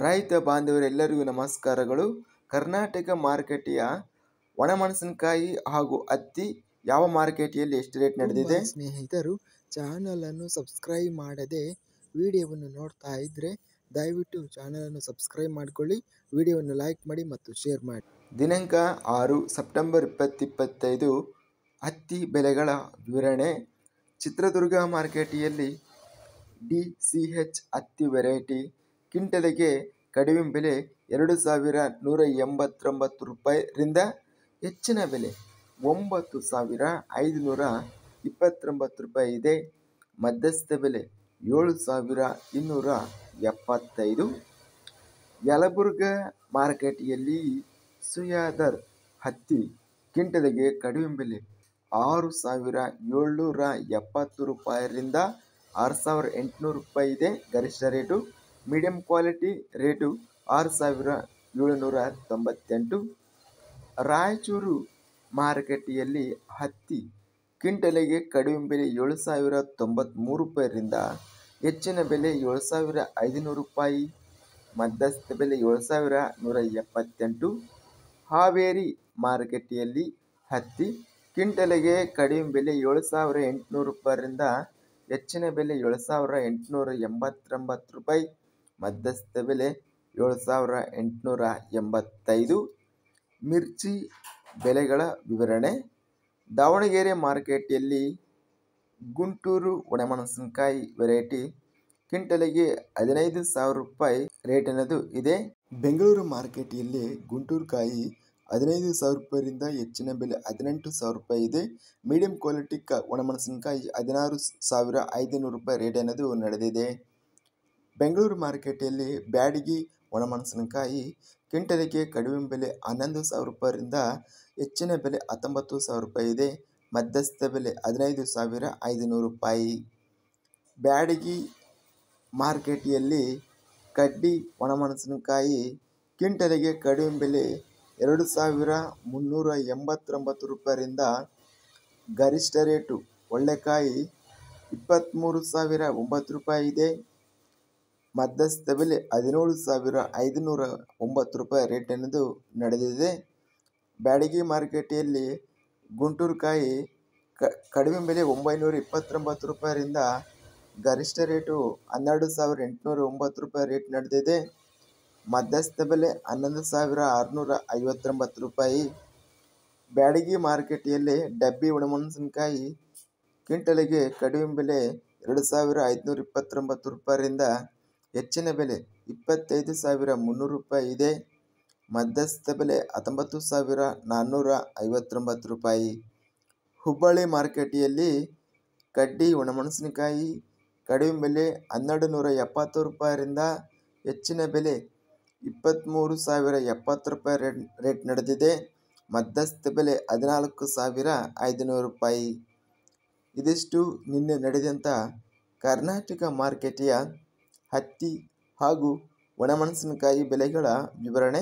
ರೈತ ಬಾಂಧವರೆಲ್ಲರಿಗೂ ನಮಸ್ಕಾರಗಳು. ಕರ್ನಾಟಕ ಮಾರುಕಟ್ಟೆಯ ಒಣಮೆಣಸಿನಕಾಯಿ ಹಾಗೂ ಹತ್ತಿ ಯಾವ ಮಾರುಕಟ್ಟೆಯಲ್ಲಿ ಎಷ್ಟು ರೇಟ್ ನಡೆದಿದೆ? ಸ್ನೇಹಿತರು, ಚಾನಲ್ ಅನ್ನು ಸಬ್ಸ್ಕ್ರೈಬ್ ಮಾಡದೆ ವಿಡಿಯೋವನ್ನು ನೋಡ್ತಾ ಇದ್ರೆ ದಯವಿಟ್ಟು ಚಾನಲ್ ಅನ್ನು ಸಬ್ಸ್ಕ್ರೈಬ್ ಮಾಡಿಕೊಳ್ಳಿ, ವಿಡಿಯೋವನ್ನು ಲೈಕ್ ಮಾಡಿ ಮತ್ತು ಶೇರ್ ಮಾಡಿ. ದಿನಾಂಕ 6 ಸೆಪ್ಟೆಂಬರ್ 2025 ಹತ್ತಿ ಬೆಲೆಗಳ ವಿವರಣೆ. ಚಿತ್ರದುರ್ಗ ಮಾರುಕಟ್ಟೆಯಲ್ಲಿ DCH ಹತ್ತಿ ವೆರೈಟಿ ಕ್ವಿಂಟಲಿಗೆ ಕಡಿಮೆ ಬೆಲೆ 2,189 ರೂಪಾಯಿರಿಂದ ಹೆಚ್ಚಿನ ಬೆಲೆ 9,529 ರೂಪಾಯಿ ಇದೆ. ಮಧ್ಯಸ್ಥ ಬೆಲೆ 7,275. ಯಲಬುರ್ಗಾ ಮಾರುಕಟ್ಟೆಯಲ್ಲಿ ಸುಯಾದರ್ ಹತ್ತಿ ಕ್ವಿಂಟಲಿಗೆ ಕಡಿಮೆ ಬೆಲೆ 6,770 ರೂಪಾಯಿರಿಂದ 6,800 ರೂಪಾಯಿ ಇದೆ. ಗರಿಷ್ಠ rate. Medium quality rate 6,798. Raichur ಮಾರುಕಟ್ಟೆಯಲ್ಲಿ ಹತ್ತಿ ಕ್ವಿಂಟಲಿಗೆ ಕಡಿಮೆ ಬೆಲೆ 7,093 ರೂಪಾಯಿರಿಂದ ಹೆಚ್ಚಿನ ಬೆಲೆ 7,500 ರೂಪಾಯಿ. ಮಧ್ಯಸ್ಥ ಬೆಲೆ 7,178. ಹಾವೇರಿ ಮಾರುಕಟ್ಟೆಯಲ್ಲಿ ಹತ್ತಿ ಕ್ವಿಂಟಲಿಗೆ ಕಡಿಮೆ ಬೆಲೆ 7,800 ರೂಪಾಯಿರಿಂದ ಹೆಚ್ಚಿನ ಬೆಲೆ 7,889 ರೂಪಾಯಿ. ಮಧ್ಯಸ್ಥ ಬೆಲೆ 7,885. ಮಿರ್ಚಿ ಬೆಲೆಗಳ ವಿವರಣೆ. ದಾವಣಗೆರೆ ಮಾರುಕಟ್ಟೆಯಲ್ಲಿ ಗುಂಟೂರು ಒಣಮೆಣಸಿನಕಾಯಿ ವೆರೈಟಿ ಕ್ವಿಂಟಲಿಗೆ 15,000 ರೂಪಾಯಿ ರೇಟಿನದು ಇದೆ. ಬೆಂಗಳೂರು ಮಾರುಕಟ್ಟೆಯಲ್ಲಿ ಗುಂಟೂರು ಕಾಯಿ 15,000 ರೂಪಾಯಿರಿಂದ ಹೆಚ್ಚಿನ ಬೆಲೆ 18,000 ರೂಪಾಯಿ ಇದೆ. ಮೀಡಿಯಂ ಕ್ವಾಲಿಟಿ ಒಣಮೆಣಸಿನಕಾಯಿ 16,500 ರೂಪಾಯಿ ರೇಟಿನದು ನಡೆದಿದೆ. ಬೆಂಗಳೂರು ಮಾರುಕಟ್ಟೆಯಲ್ಲಿ ಬ್ಯಾಡಗಿ ಒಣಮೆಣಸಿನಕಾಯಿ ಕ್ವಿಂಟಲಿಗೆ ಕಡಿಮೆ ಬೆಲೆ 11,000 ರೂಪಾಯಿರಿಂದ ಹೆಚ್ಚಿನ ಬೆಲೆ 19,000 ರೂಪಾಯಿ ಇದೆ. ಮಧ್ಯಸ್ಥ ಬೆಲೆ 15,500 ರೂಪಾಯಿ. ಬ್ಯಾಡಗಿ ಮಾರುಕಟ್ಟೆಯಲ್ಲಿ ಕಡ್ಡಿ ಒಣಮೆಣಸಿನಕಾಯಿ ಕ್ವಿಂಟಲಿಗೆ ಕಡಿಮೆ ಬೆಲೆ 2,389 ರೂಪಾಯಿರಿಂದ ಗರಿಷ್ಠ ರೇಟು ಒಳ್ಳೆಕಾಯಿ 23,009 ರೂಪಾಯಿ ಇದೆ. ಮಧ್ಯಸ್ಥ ಬೆಲೆ 17,509 ರೂಪಾಯಿ ರೇಟಿನದು ನಡೆದಿದೆ. ಬ್ಯಾಡಗಿ ಮಾರುಕಟ್ಟೆಯಲ್ಲಿ ಗುಂಟೂರು ಕಾಯಿ ಕಡಿಮೆ ಬೆಲೆ 929 ರೂಪಾಯಿರಿಂದ ಗರಿಷ್ಠ ರೇಟು 12,809 ರೂಪಾಯಿ ರೇಟ್ ನಡೆದಿದೆ. ಮಧ್ಯಸ್ಥ ಬೆಲೆ 11,659 ರೂಪಾಯಿ. ಬ್ಯಾಡಗಿ ಮಾರುಕಟ್ಟೆಯಲ್ಲಿ ಡಬ್ಬಿ ಒಣಮೆಣಸಿನಕಾಯಿ ಕ್ವಿಂಟಲಿಗೆ ಕಡಿಮೆ ಬೆಲೆ 2,529 ರೂಪಾಯಿರಿಂದ ಹೆಚ್ಚಿನ ಬೆಲೆ 25,300 ರೂಪಾಯಿ ಇದೆ. ಮಧ್ಯಸ್ಥ ಬೆಲೆ 19,459 ರೂಪಾಯಿ. ಹುಬ್ಬಳ್ಳಿ ಮಾರುಕಟ್ಟೆಯಲ್ಲಿ ಕಡ್ಡಿ ಒಣಮೆಣಸಿನಕಾಯಿ ಕಡಿಮೆ ಬೆಲೆ 1,270 ರೂಪಾಯಿರಿಂದ ಹೆಚ್ಚಿನ ಬೆಲೆ 23,070 ರೂಪಾಯಿ ರೇಟ್ ನಡೆದಿದೆ. ಮಧ್ಯಸ್ಥ ಬೆಲೆ 14,500 ರೂಪಾಯಿ. ಇದಿಷ್ಟು ನಿನ್ನೆ ನಡೆದಂಥ ಕರ್ನಾಟಕ ಮಾರುಕಟ್ಟೆಯ ಹತ್ತಿ ಹಾಗೂ ಒಣಮೆಣಸಿನಕಾಯಿ ಬೆಲೆಗಳ ವಿವರಣೆ.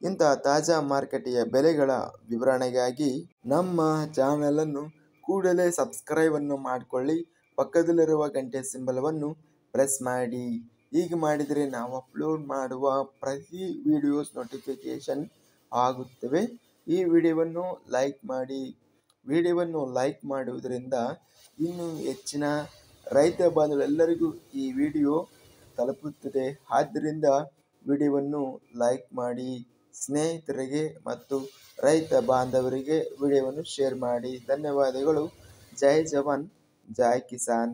ಇಂತಹ ತಾಜಾ ಮಾರುಕಟ್ಟೆಯ ಬೆಲೆಗಳ ವಿವರಣೆಗಾಗಿ ನಮ್ಮ ಚಾನಲನ್ನು ಕೂಡಲೇ ಸಬ್ಸ್ಕ್ರೈಬನ್ನು ಮಾಡಿಕೊಳ್ಳಿ, ಪಕ್ಕದಲ್ಲಿರುವ ಗಂಟೆ ಸಿಂಬಲವನ್ನು ಪ್ರೆಸ್ ಮಾಡಿ. ಹೀಗೆ ಮಾಡಿದರೆ ನಾವು ಅಪ್ಲೋಡ್ ಮಾಡುವ ಪ್ರತಿ ವಿಡಿಯೋಸ್ ನೋಟಿಫಿಕೇಷನ್ ಆಗುತ್ತವೆ. ಈ ವಿಡಿಯೋವನ್ನು ಲೈಕ್ ಮಾಡಿ. ವಿಡಿಯೋವನ್ನು ಲೈಕ್ ಮಾಡುವುದರಿಂದ ಇನ್ನೂ ಹೆಚ್ಚಿನ ರೈತ ಬಾಂಧವರೆಲ್ಲರಿಗೂ ಈ ವಿಡಿಯೋ ತಲುಪುತ್ತದೆ. ಆದ್ದರಿಂದ ವಿಡಿಯೋವನ್ನು ಲೈಕ್ ಮಾಡಿ, ಸ್ನೇಹಿತರಿಗೆ ಮತ್ತು ರೈತ ಬಾಂಧವರಿಗೆ ವಿಡಿಯೋವನ್ನು ಶೇರ್ ಮಾಡಿ. ಧನ್ಯವಾದಗಳು. ಜೈ ಜವಾನ್, ಜೈ ಕಿಸಾನ್.